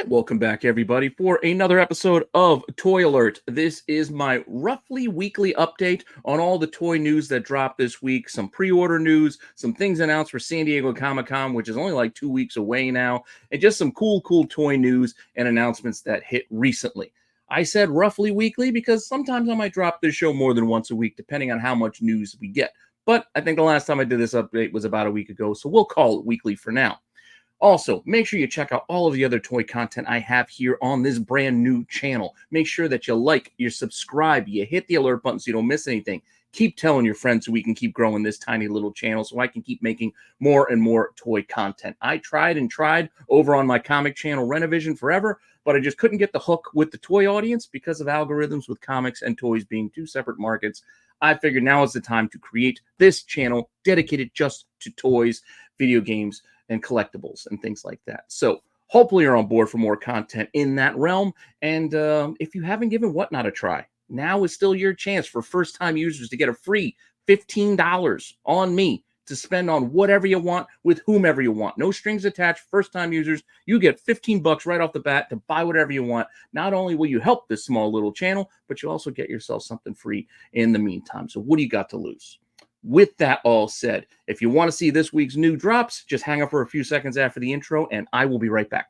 right, welcome back, everybody, for another episode of Toy Alert. This is my roughly weekly update on all the toy news that dropped this week, some pre-order news, some things announced for San Diego Comic-Con, which is only like 2 weeks away now, and just some cool toy news and announcements that hit recently. I said roughly weekly because sometimes I might drop this show more than once a week, depending on how much news we get. But I think the last time I did this update was about a week ago, so we'll call it weekly for now. Also, make sure you check out all of the other toy content I have here on this brand new channel. Make sure that you like, you subscribe, you hit the alert button so you don't miss anything. Keep telling your friends so we can keep growing this tiny little channel so I can keep making more and more toy content. I tried over on my comic channel, Renovision, forever, but I just couldn't get the hook with the toy audience because of algorithms with comics and toys being two separate markets. I figured now is the time to create this channel dedicated just to toys, video games, and collectibles and things like that. So hopefully you're on board for more content in that realm. And if you haven't given Whatnot a try, now is still your chance for first-time users to get a free $15 on me to spend on whatever you want with whomever you want. No strings attached. First-time users, you get 15 bucks right off the bat to buy whatever you want. Not only will you help this small little channel, but you also get yourself something free in the meantime. So what do you got to lose? With that all said, if you want to see this week's new drops, just hang up for a few seconds after the intro, and I will be right back.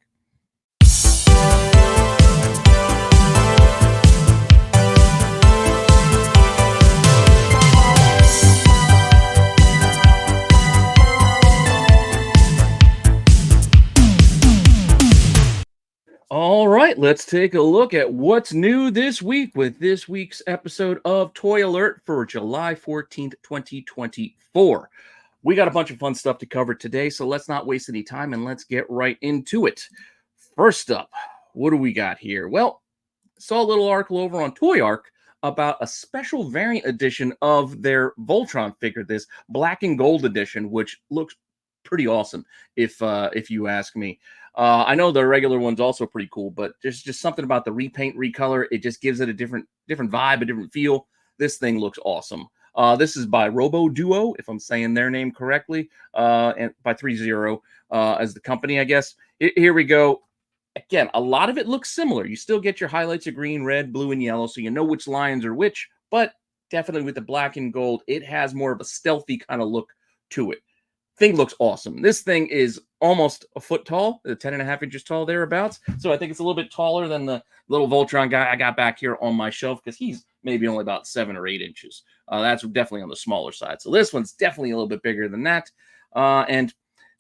All right, let's take a look at what's new this week with this week's episode of Toy Alert for July 14th, 2024. We got a bunch of fun stuff to cover today, so let's not waste any time and let's get right into it. First up, what do we got here? Well, saw a little article over on Toy Arc about a special variant edition of their Voltron figure, this black and gold edition, which looks pretty awesome if you ask me. I know the regular one's also pretty cool, but there's just something about the repaint, recolor. It just gives it a different vibe, a different feel. This thing looks awesome. This is by Robo Duo, if I'm saying their name correctly, and by 3-0 as the company, I guess. Here we go. Again, a lot of it looks similar. You still get your highlights of green, red, blue, and yellow, so you know which lines are which, but definitely with the black and gold, it has more of a stealthy kind of look to it. Thing looks awesome. This thing is almost a foot tall, 10.5 inches tall thereabouts. So I think it's a little bit taller than the little Voltron guy I got back here on my shelf because he's maybe only about 7 or 8 inches. That's definitely on the smaller side. So this one's definitely a little bit bigger than that. And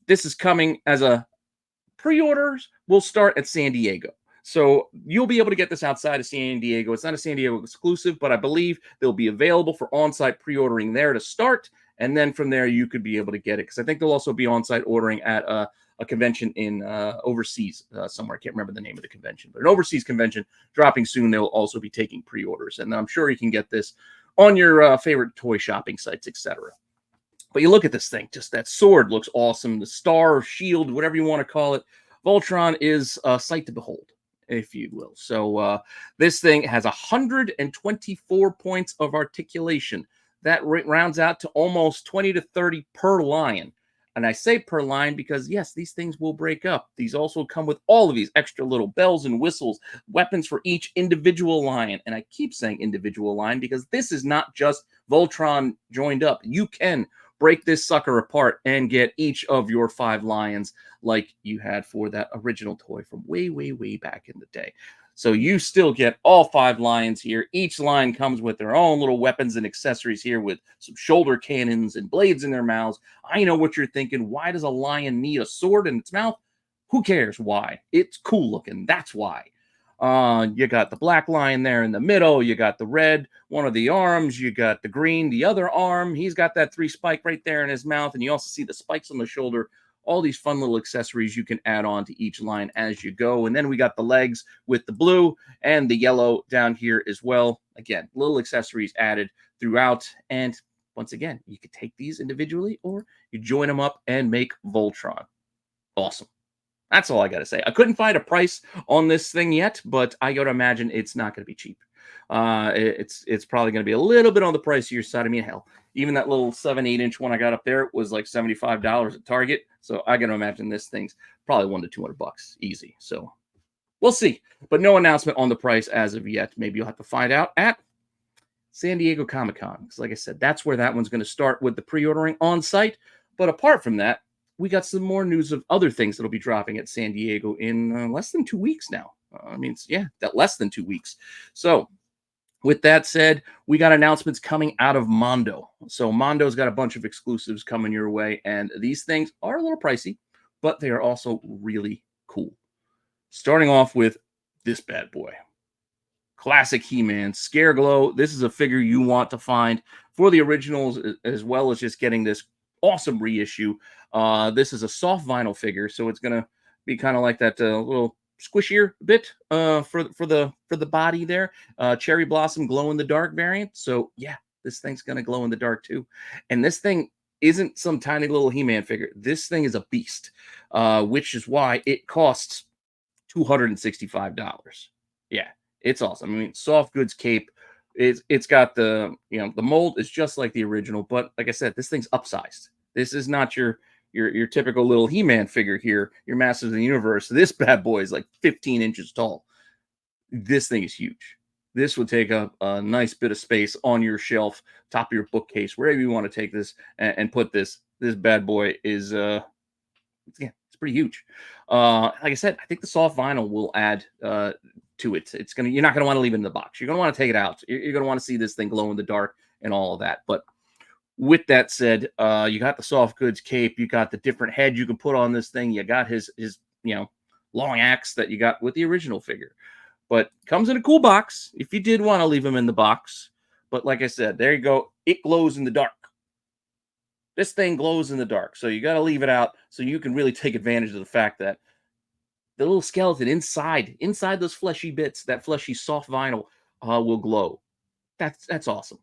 this is coming as a pre-orders will start at San Diego. So you'll be able to get this outside of San Diego. It's not a San Diego exclusive, but I believe they'll be available for on-site pre-ordering there to start. And then from there, you could be able to get it. Because I think they'll also be on-site ordering at a convention in overseas somewhere. I can't remember the name of the convention. But an overseas convention dropping soon. They'll also be taking pre-orders. And I'm sure you can get this on your favorite toy shopping sites, etc. But you look at this thing. Just that sword looks awesome. The star, shield, whatever you want to call it. Voltron is a sight to behold, if you will. So this thing has 124 points of articulation. That rounds out to almost 20 to 30 per line. And I say per line because, yes, these things will break up. These also come with all of these extra little bells and whistles, weapons for each individual line. And I keep saying individual line because this is not just Voltron joined up. You can break this sucker apart and get each of your 5 lions like you had for that original toy from way, way, way back in the day. So you still get all 5 lions here. Each line comes with their own little weapons and accessories here with some shoulder cannons and blades in their mouths. I know what you're thinking. Why does a lion need a sword in its mouth? Who cares why? It's cool looking. That's why. You got the black lion there in the middle. You got the red, one of the arms. You got the green, the other arm. He's got that 3 spike right there in his mouth. And you also see the spikes on the shoulder. All these fun little accessories you can add on to each line as you go. And then we got the legs with the blue and the yellow down here as well. Again, little accessories added throughout. And once again, you could take these individually or you join them up and make Voltron. Awesome. That's all I got to say. I couldn't find a price on this thing yet, but I got to imagine it's not going to be cheap. It's probably going to be a little bit on the pricier side. I mean, hell, even that little 7-8 inch one I got up there was like $75 at Target. So I got to imagine this thing's probably $100 to $200 easy. So We'll see, but no announcement on the price as of yet. Maybe you'll have to find out at San Diego Comic-Con. Because like I said, that's where that one's going to start with the pre-ordering on site. But apart from that, we got some more news of other things that'll be dropping at San Diego in less than 2 weeks now. Yeah, that less than 2 weeks. So with that said, we got announcements coming out of Mondo. So Mondo's got a bunch of exclusives coming your way, and these things are a little pricey, but they are also really cool. Starting off with this bad boy. Classic He-Man Scareglow. This is a figure you want to find for the originals, as well as just getting this awesome reissue. This is a soft vinyl figure, so it's going to be kind of like that little squishier bit for the body there. Cherry Blossom glow in the dark variant. So yeah, this thing's going to glow in the dark too. And this thing isn't some tiny little He-Man figure. This thing is a beast, which is why it costs $265. Yeah, it's awesome. I mean, soft goods cape. It's got the the mold is just like the original, but like I said, this thing's upsized. This is not your typical little He-Man figure here, your Masters of the Universe. This bad boy is like 15 inches tall. This thing is huge. This would take up a nice bit of space on your shelf, top of your bookcase, wherever you want to take this and put this. This bad boy is it's pretty huge. Like I said, I think the soft vinyl will add to it. You're not gonna want to leave it in the box. You're gonna want to take it out. You're gonna want to see this thing glow in the dark and all of that. But with that said, you got the soft goods cape. You got the different head you can put on this thing. You got his long axe that you got with the original figure. But comes in a cool box if you did want to leave him in the box. But like I said, there you go. It glows in the dark. This thing glows in the dark. So you got to leave it out so you can really take advantage of the fact that the little skeleton inside those fleshy bits, that fleshy soft vinyl will glow. That's awesome.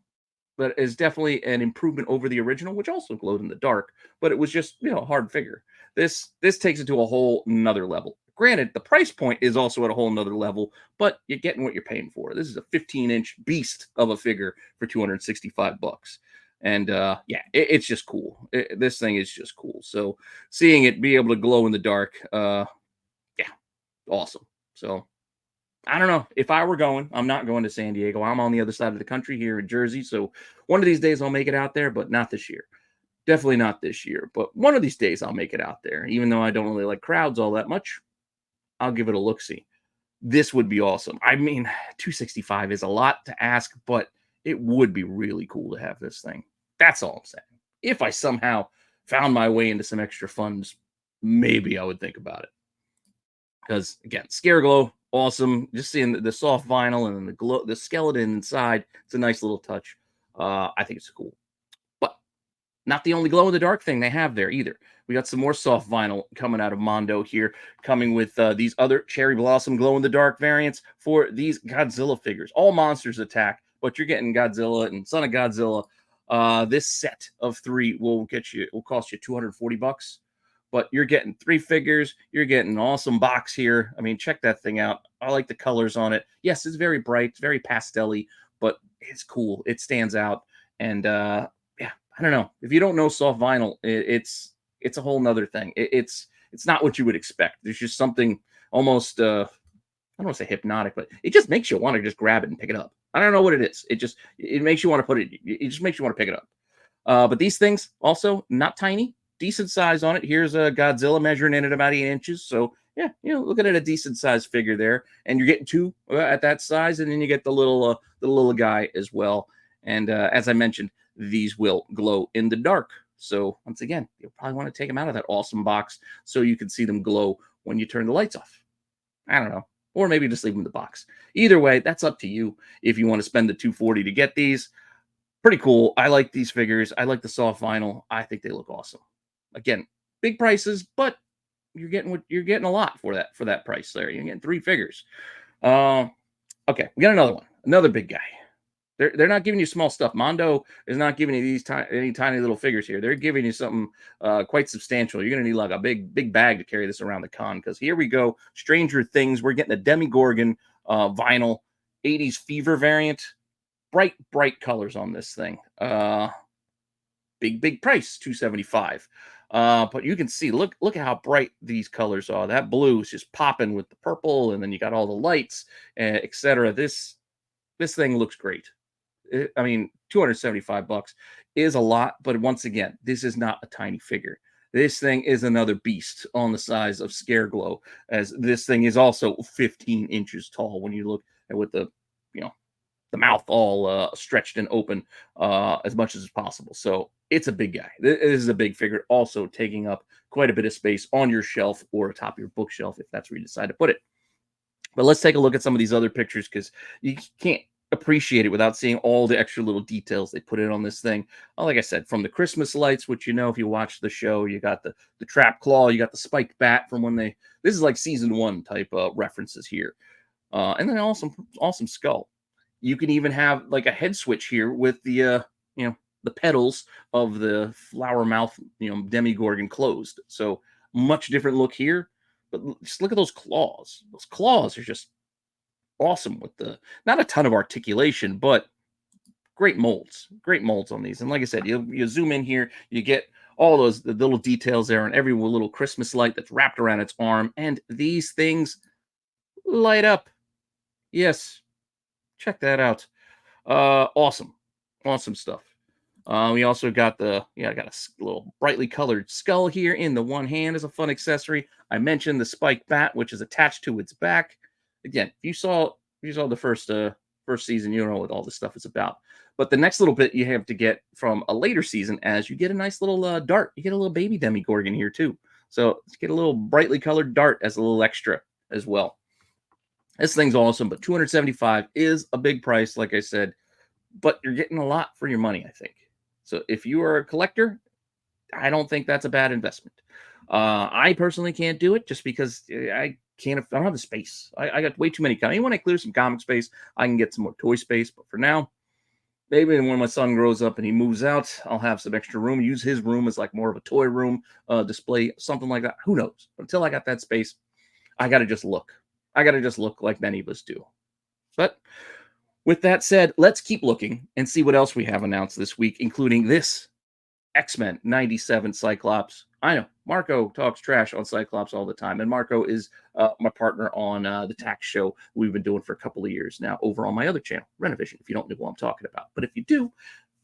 But it's definitely an improvement over the original, which also glowed in the dark, but it was just, a hard figure. This takes it to a whole nother level. Granted, the price point is also at a whole nother level, but you're getting what you're paying for. This is a 15-inch beast of a figure for $265. And yeah, it's just cool. This thing is just cool. So seeing it be able to glow in the dark, yeah, awesome. So I don't know. If I were going, I'm not going to San Diego. I'm on the other side of the country here in Jersey. So one of these days I'll make it out there, but not this year. Definitely not this year. But one of these days I'll make it out there. Even though I don't really like crowds all that much, I'll give it a look-see. This would be awesome. I mean, 265 is a lot to ask, but it would be really cool to have this thing. That's all I'm saying. If I somehow found my way into some extra funds, maybe I would think about it. Because again, Scareglow, awesome. Just seeing the soft vinyl and the skeleton inside, it's a nice little touch. I think it's cool. But not the only glow in the dark thing they have there either. We got some more soft vinyl coming out of Mondo here, coming with these other Cherry Blossom glow in the dark variants for these Godzilla figures. All monsters attack, but you're getting Godzilla and Son of Godzilla. This set of 3 will cost you $240. But you're getting 3 figures. You're getting an awesome box here. I mean, check that thing out. I like the colors on it. Yes, it's very bright, it's very pastel-y, but it's cool. It stands out. And yeah, I don't know. If you don't know soft vinyl, it's a whole nother thing. It's not what you would expect. There's just something almost I don't want to say hypnotic, but it just makes you want to just grab it and pick it up. I don't know what it is. It makes you want to put it. It just makes you want to pick it up. But these things also not tiny. Decent size on it. Here's a Godzilla measuring in at about 8 inches. So yeah, looking at a decent size figure there, and you're getting 2 at that size, and then you get the little guy as well. And as I mentioned, these will glow in the dark. So once again, you'll probably want to take them out of that awesome box so you can see them glow when you turn the lights off. I don't know, or maybe just leave them in the box. Either way, that's up to you. If you want to spend the $240 to get these, pretty cool. I like these figures. I like the soft vinyl. I think they look awesome. Again, big prices, but you're getting a lot for that price there. You're getting 3 figures. Okay, we got another one, another big guy. They're not giving you small stuff. Mondo is not giving you these any tiny little figures here. They're giving you something quite substantial. You're gonna need like a big bag to carry this around the con. Because here we go, Stranger Things. We're getting a Demogorgon vinyl 80s Fever variant. Bright colors on this thing. Big price, $275. But you can see, look at how bright these colors are. That blue is just popping with the purple, and then you got all the lights, etc. This thing looks great. I mean, 275 bucks is a lot, but once again, this is not a tiny figure. This thing is another beast on the size of Scareglow, as this thing is also 15 inches tall when you look at with you know, the mouth all stretched and open as much as possible. So it's a big guy. This is a big figure, also taking up quite a bit of space on your shelf or atop your bookshelf if that's where you decide to put it. But let's take a look at some of these other pictures because you can't appreciate it without seeing all the extra little details they put in on this thing. Like I said, from the Christmas lights, which if you watch the show, you got the trap claw, you got the spiked bat from when this is like season 1 type references here. And then awesome skull. You can even have like a head switch here with the petals of the flower mouth, demigorgon closed. So much different look here. But just look at those claws. Those claws are just awesome with not a ton of articulation, but great molds. Great molds on these. And like I said, you zoom in here, you get all the little details there on every little Christmas light that's wrapped around its arm. And these things light up. Yes, check that out. Awesome. Awesome stuff. We also got got a little brightly colored skull here in the one hand as a fun accessory. I mentioned the spiked bat, which is attached to its back. Again, if you saw the first season, you know what all this stuff is about. But the next little bit you have to get from a later season, as you get a nice little dart. You get a little baby demigorgon here too. So let's get a little brightly colored dart as a little extra as well. This thing's awesome, but 275 is a big price, like I said, but you're getting a lot for your money, I think. So if you are a collector, I don't think that's a bad investment. I personally can't do it just because I don't have the space. I got way too many. Maybe when I clear some comic space, I can get some more toy space. But for now, maybe when my son grows up and he moves out, I'll have some extra room. Use his room as like more of a toy room display, something like that. Who knows? But until I got that space, I got to just look. I got to just look like many of us do. But with that said, let's keep looking and see what else we have announced this week, including this X-Men 97 Cyclops. I know Marco talks trash on Cyclops all the time, and Marco is my partner on the tax show we've been doing for a couple of years now over on my other channel, Renovision, if you don't know what I'm talking about. But if you do,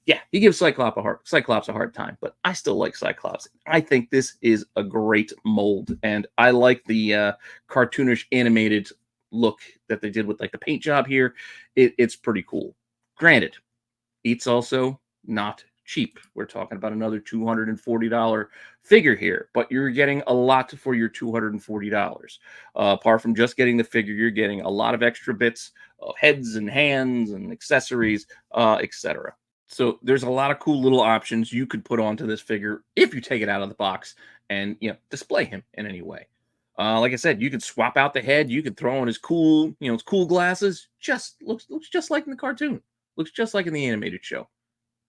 yeah, he gives Cyclops a hard time, but I still like Cyclops. I think this is a great mold, and I like the cartoonish animated look that they did with like the paint job here. It's pretty cool. Granted, it's also not cheap. We're talking about another $240 figure here, but you're getting a lot for your $240. Apart from just getting the figure, you're getting a lot of extra bits of heads and hands and accessories, etc. So there's a lot of cool little options you could put onto this figure if you take it out of the box and display him in any way. Like I said, you could swap out the head. You could throw on his cool glasses. Just looks just like in the cartoon. Looks just like in the animated show.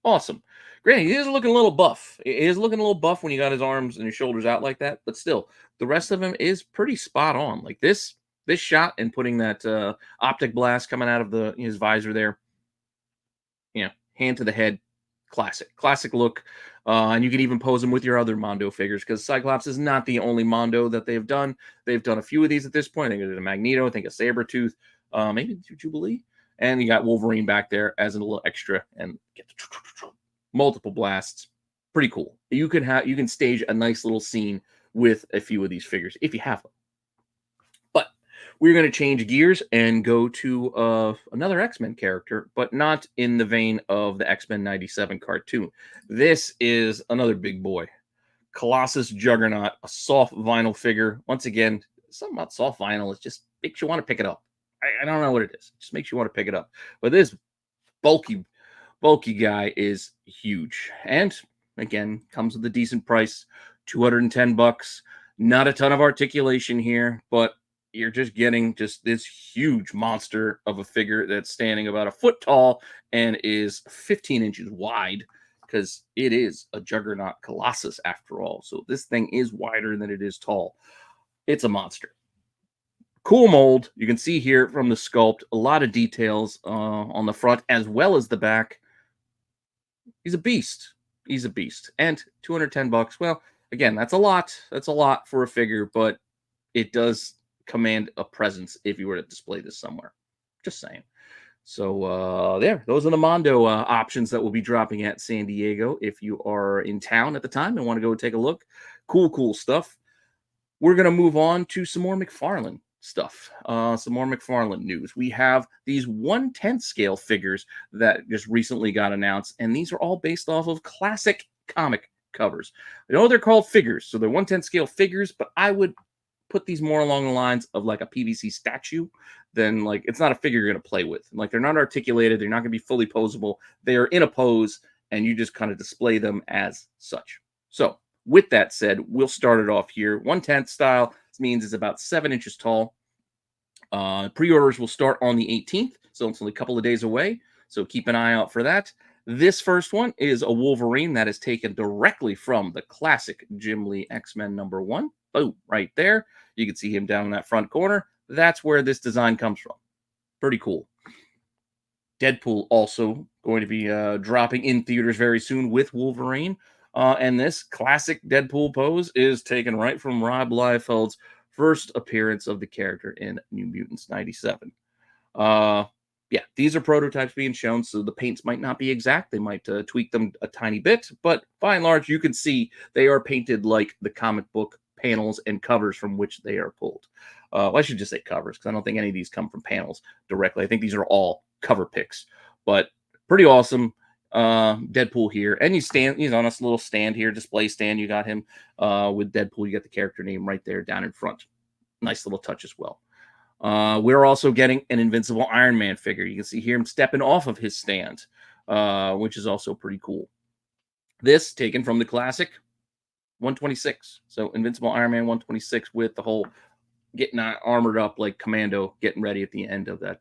Awesome. Granted, he is looking a little buff. He is looking a little buff when you got his arms and his shoulders out like that. But still, the rest of him is pretty spot on. Like this shot and putting that optic blast coming out of his visor there. Hand to the head. Classic look. And you can even pose them with your other Mondo figures because Cyclops is not the only Mondo that they've done. They've done a few of these at this point. I think they did a Magneto, I think a Sabretooth, maybe Jubilee. And you got Wolverine back there as a little extra and get multiple blasts. Pretty cool. You can stage a nice little scene with a few of these figures if you have them. But we're going to change gears and go to another X-Men character, but not in the vein of the X-Men 97 cartoon. This is another big boy. Colossus Juggernaut, a soft vinyl figure. Once again, something about soft vinyl, it just makes you want to pick it up. I don't know what it is. It just makes you want to pick it up. But this bulky guy is huge. And again, comes with a decent price, $210. Not a ton of articulation here, but you're just getting this huge monster of a figure that's standing about a foot tall and is 15 inches wide because it is a Juggernaut Colossus after all. So this thing is wider than it is tall. It's a monster. Cool mold. You can see here from the sculpt, a lot of details on the front as well as the back. He's a beast. And $210. Well, again, that's a lot. That's a lot for a figure, but it does command a presence if you were to display this somewhere. Just saying. So there, those are the Mondo options that will be dropping at San Diego. If you are in town at the time and want to go take a look, cool stuff. We're gonna move on to some more McFarlane stuff. Some more McFarlane news. We have these 1/10 scale figures that just recently got announced, and these are all based off of classic comic covers. I know they're called figures, so they're 1/10 scale figures, but I would put these more along the lines of like a PVC statue than like it's not a figure you're going to play with. Like they're not articulated, they're not going to be fully posable. They are in a pose and you just kind of display them as such. So, with that said, we'll start it off here. 1/10 style. This means it's about 7 inches tall. Pre-orders will start on the 18th, so it's only a couple of days away. So keep an eye out for that. This first one is a Wolverine that is taken directly from the classic Jim Lee X-Men #1. Boom, right there. You can see him down in that front corner. That's where this design comes from. Pretty cool. Deadpool also going to be dropping in theaters very soon with Wolverine. And this classic Deadpool pose is taken right from Rob Liefeld's first appearance of the character in New Mutants 97. Yeah, these are prototypes being shown, so the paints might not be exact. They might tweak them a tiny bit, but by and large, you can see they are painted like the comic book panels and covers from which they are pulled. Well, I should just say covers, because I don't think any of these come from panels directly. I think these are all cover picks, but pretty awesome. Deadpool here, and he's on this little stand here, display stand. You got him with Deadpool. You got the character name right there down in front. Nice little touch as well. We're also getting an Invincible Iron Man figure. You can see here him stepping off of his stand, which is also pretty cool. This taken from the classic 126. So Invincible Iron Man 126 with the whole getting armored up like Commando, getting ready at the end of that,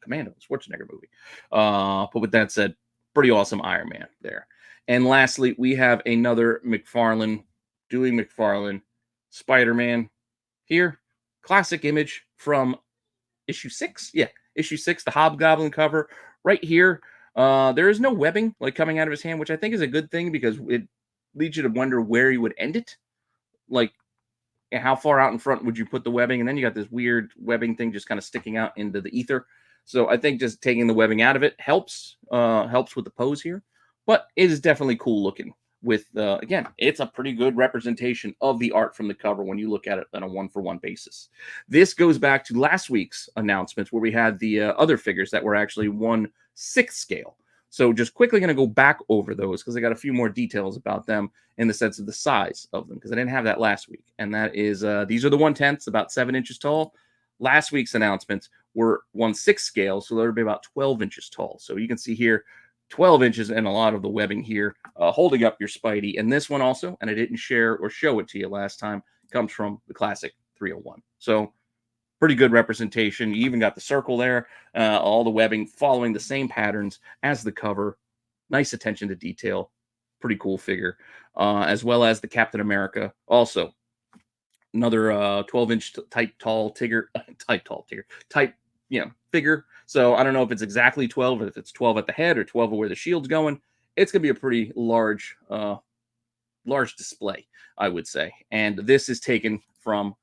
Commando, Schwarzenegger movie. But with that said, pretty awesome Iron Man there. And lastly, we have another McFarlane, doing McFarlane, Spider-Man here. Classic image from issue 6. Yeah, issue 6, the Hobgoblin cover. Right here, there is no webbing like coming out of his hand, which I think is a good thing because it leads you to wonder where he would end it. Like, how far out in front would you put the webbing? And then you got this weird webbing thing just kind of sticking out into the ether. So I think just taking the webbing out of it helps with the pose here. But it is definitely cool looking. With again, it's a pretty good representation of the art from the cover when you look at it on a 1-for-1 basis. This goes back to last week's announcements where we had the other figures that were actually 1/6 scale. So just quickly going to go back over those because I got a few more details about them in the sense of the size of them because I didn't have that last week. And that is these are the 1/10, about 7 inches tall. Last week's announcements were 1/6 scale, so they'll be about 12 inches tall. So you can see here 12 inches and a lot of the webbing here holding up your Spidey. And this one also, and I didn't share or show it to you last time, comes from the classic 301. So pretty good representation. You even got the circle there, all the webbing following the same patterns as the cover. Nice attention to detail. Pretty cool figure. As well as the Captain America. Also, another 12-inch type figure. So I don't know if it's exactly 12, if it's 12 at the head or 12 where the shield's going. It's going to be a pretty large display, I would say. And this is taken from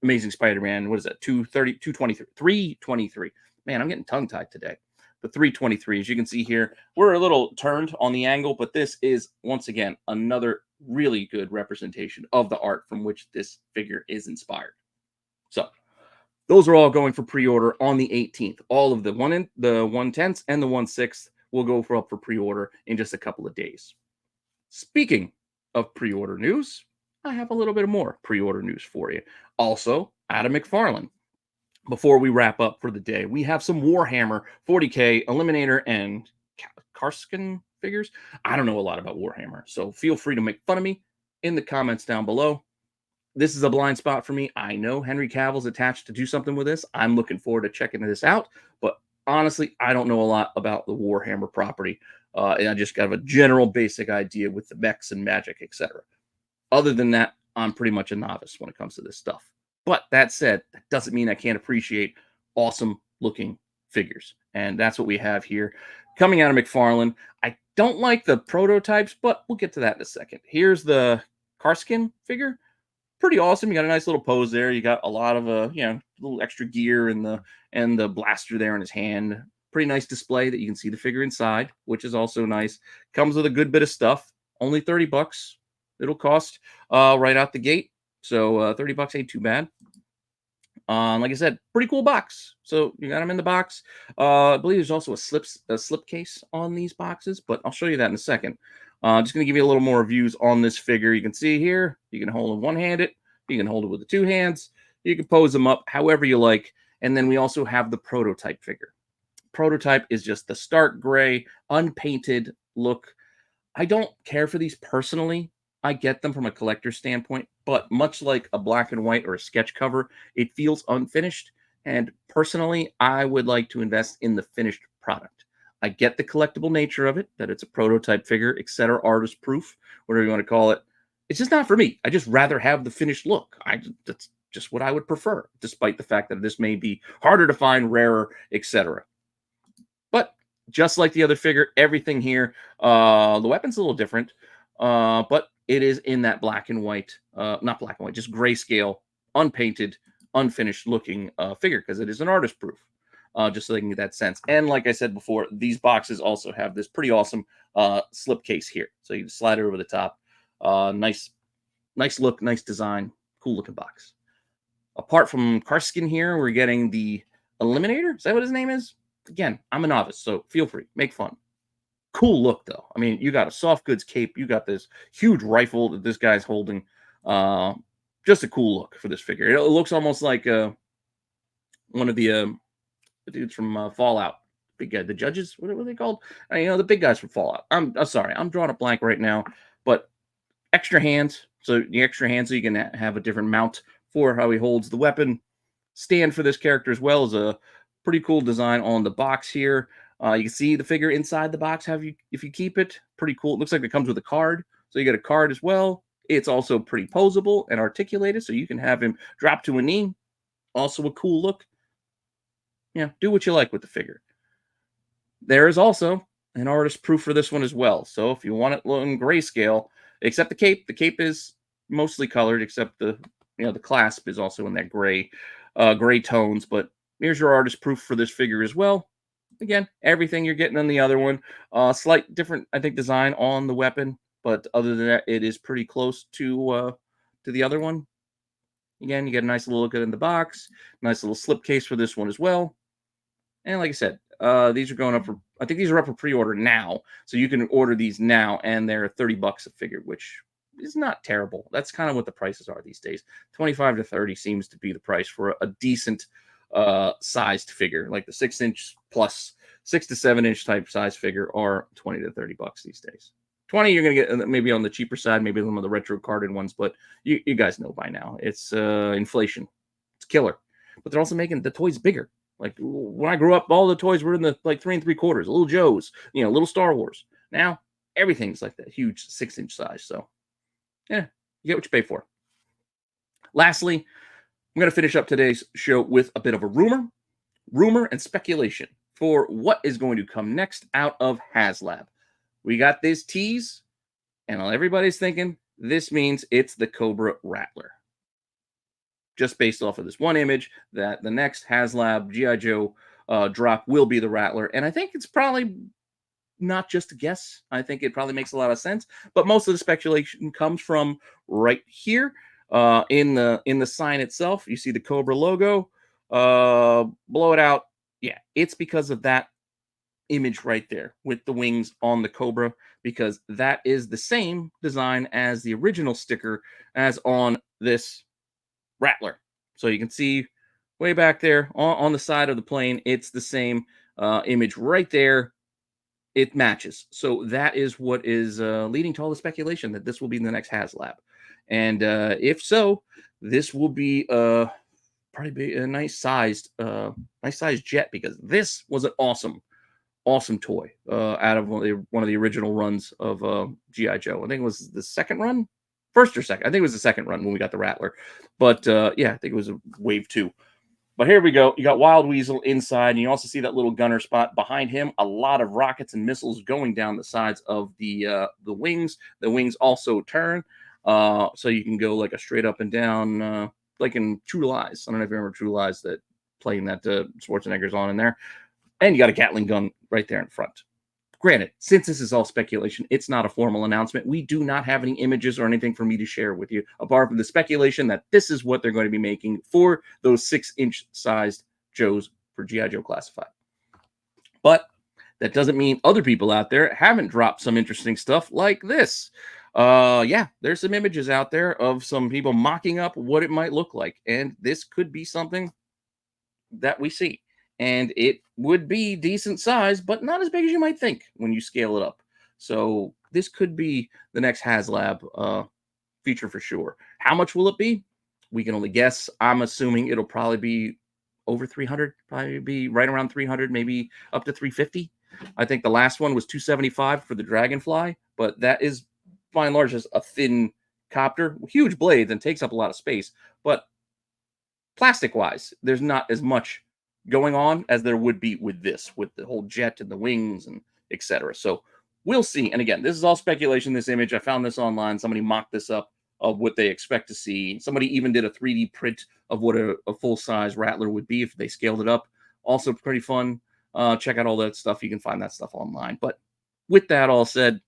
Amazing Spider-Man. What is that? 223, 323. Man, I'm getting tongue-tied today. The 323, as you can see here, we're a little turned on the angle, but this is, once again, another really good representation of the art from which this figure is inspired. So, those are all going for pre-order on the 18th. All of the 1/10s and the 1/6 will go up for pre-order in just a couple of days. Speaking of pre-order news, I have a little bit more pre-order news for you. Also, out of McFarlane. Before we wrap up for the day, we have some Warhammer 40K Eliminator and Karskin figures. I don't know a lot about Warhammer, so feel free to make fun of me in the comments down below. This is a blind spot for me. I know Henry Cavill's attached to do something with this. I'm looking forward to checking this out, but honestly, I don't know a lot about the Warhammer property, and I just got a general basic idea with the mechs and magic, etc. Other than that, I'm pretty much a novice when it comes to this stuff. But that said, that doesn't mean I can't appreciate awesome looking figures. And that's what we have here. Coming out of McFarlane, I don't like the prototypes, but we'll get to that in a second. Here's the Karskin figure. Pretty awesome. You got a nice little pose there. You got a lot of little extra gear and the blaster there in his hand. Pretty nice display that you can see the figure inside, which is also nice. Comes with a good bit of stuff. Only 30 bucks. It'll cost right out the gate. So 30 bucks ain't too bad. Like I said, pretty cool box. So you got them in the box. I believe there's also a slip case on these boxes, but I'll show you that in a second. Just going to give you a little more reviews on this figure. You can see here, you can hold it one-handed, you can hold it with the two hands, you can pose them up however you like. And then we also have the prototype figure. Prototype is just the stark gray, unpainted look. I don't care for these personally. I get them from a collector's standpoint, but much like a black and white or a sketch cover, it feels unfinished. And personally, I would like to invest in the finished product. I get the collectible nature of it, that it's a prototype figure, etc., artist proof, whatever you want to call it. It's just not for me. I just rather have the finished look. That's just what I would prefer, despite the fact that this may be harder to find, rarer, etc. But just like the other figure, everything here, the weapon's a little different, but it is in that black and white, not black and white, just grayscale, unpainted, unfinished looking figure because it is an artist proof, just so they can get that sense. And like I said before, these boxes also have this pretty awesome slip case here. So you can slide it over the top. Nice look, nice design, cool looking box. Apart from Karskin here, we're getting the Eliminator. Is that what his name is? Again, I'm a novice, so feel free, make fun. Cool look, though. I mean, you got a soft goods cape. You got this huge rifle that this guy's holding. Just a cool look for this figure. It looks almost like one of the dudes from Fallout. Big guy, the judges. What are they called? The big guys from Fallout. I'm sorry. I'm drawing a blank right now. But extra hands. So the extra hands, so you can have a different mount for how he holds the weapon. Stand for this character as well as a pretty cool design on the box here. You can see the figure inside the box. If you keep it, pretty cool. It looks like it comes with a card, so you get a card as well. It's also pretty posable and articulated, so you can have him drop to a knee. Also a cool look. Yeah, do what you like with the figure. There is also an artist proof for this one as well. So if you want it in grayscale, except the cape is mostly colored, except the clasp is also in that gray tones. But here's your artist proof for this figure as well. Again, everything you're getting on the other one. Slight different, I think, design on the weapon, but other than that, it is pretty close to the other one. Again, you get a nice little look at it in the box. Nice little slip case for this one as well. And like I said, these are going up for, I think these are up for pre-order now. So you can order these now, and they're 30 bucks a figure, which is not terrible. That's kind of what the prices are these days. 25 to 30 seems to be the price for a decent sized figure, like the 6-inch plus 6 to 7-inch type size figure are 20 to 30 bucks these days. 20 you're gonna get maybe on the cheaper side, maybe some of the retro carded ones, but you guys know by now it's inflation. It's killer. But they're also making the toys bigger. Like when I grew up, all the toys were in the like 3 3/4, little Joes, little Star Wars. Now everything's like that huge 6-inch size. So yeah, you get what you pay for. Lastly, I'm going to finish up today's show with a bit of a rumor and speculation for what is going to come next out of HasLab. We got this tease, and everybody's thinking this means it's the Cobra Rattler. Just based off of this one image, that the next HasLab G.I. Joe drop will be the Rattler. And I think it's probably not just a guess. I think it probably makes a lot of sense. But most of the speculation comes from right here. In the sign itself, you see the Cobra logo. Blow it out. Yeah, it's because of that image right there with the wings on the Cobra, because that is the same design as the original sticker as on this Rattler. So you can see way back there on the side of the plane, it's the same image right there. It matches. So that is what is leading to all the speculation that this will be the next HasLab. And if so, this will be probably be a nice sized jet, because this was an awesome toy out of one of the original runs of G.I. Joe. I think it was the second run, first or second. I think it was the second run when we got the Rattler. But yeah, I think it was a wave 2. But here we go. You got Wild Weasel inside, and you also see that little gunner spot behind him. A lot of rockets and missiles going down the sides of the wings. The wings also turn. So you can go like a straight up and down, like in True Lies. I don't know if you remember True Lies, that playing that Schwarzenegger's on in there. And you got a Gatling gun right there in front. Granted, since this is all speculation, it's not a formal announcement. We do not have any images or anything for me to share with you, apart from the speculation that this is what they're going to be making for those 6-inch sized Joes for G.I. Joe Classified. But that doesn't mean other people out there haven't dropped some interesting stuff like this. Yeah, there's some images out there of some people mocking up what it might look like. And this could be something that we see. And it would be decent size, but not as big as you might think when you scale it up. So this could be the next HasLab feature for sure. How much will it be? We can only guess. I'm assuming it'll probably be over 300, probably be right around 300, maybe up to 350. I think the last one was 275 for the Dragonfly, but that is by and large just a thin copter, huge blades, and takes up a lot of space. But plastic wise, there's not as much going on as there would be with this, with the whole jet and the wings and etc. So we'll see. And again, this is all speculation. This image, I found this online. Somebody mocked this up of what they expect to see. Somebody even did a 3D print of what a full-size Rattler would be if they scaled it up. Also pretty fun. Check out all that stuff. You can find that stuff online. But with that all said,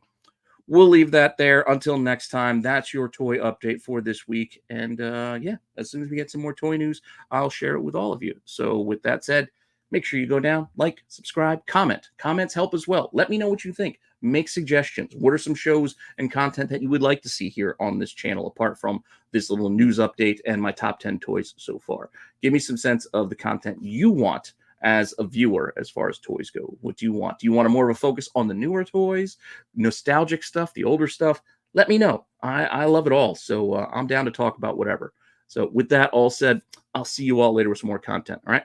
we'll leave that there until next time. That's your toy update for this week. And yeah, as soon as we get some more toy news, I'll share it with all of you. So with that said, make sure you go down, like, subscribe, comment. Comments help as well. Let me know what you think. Make suggestions. What are some shows and content that you would like to see here on this channel, apart from this little news update and my top 10 toys so far? Give me some sense of the content you want as a viewer as far as toys go. What do you want? Do you want more of a focus on the newer toys, nostalgic stuff, the older stuff? Let me know. I love it all. So I'm down to talk about whatever. So with that all said, I'll see you all later with some more content. All right.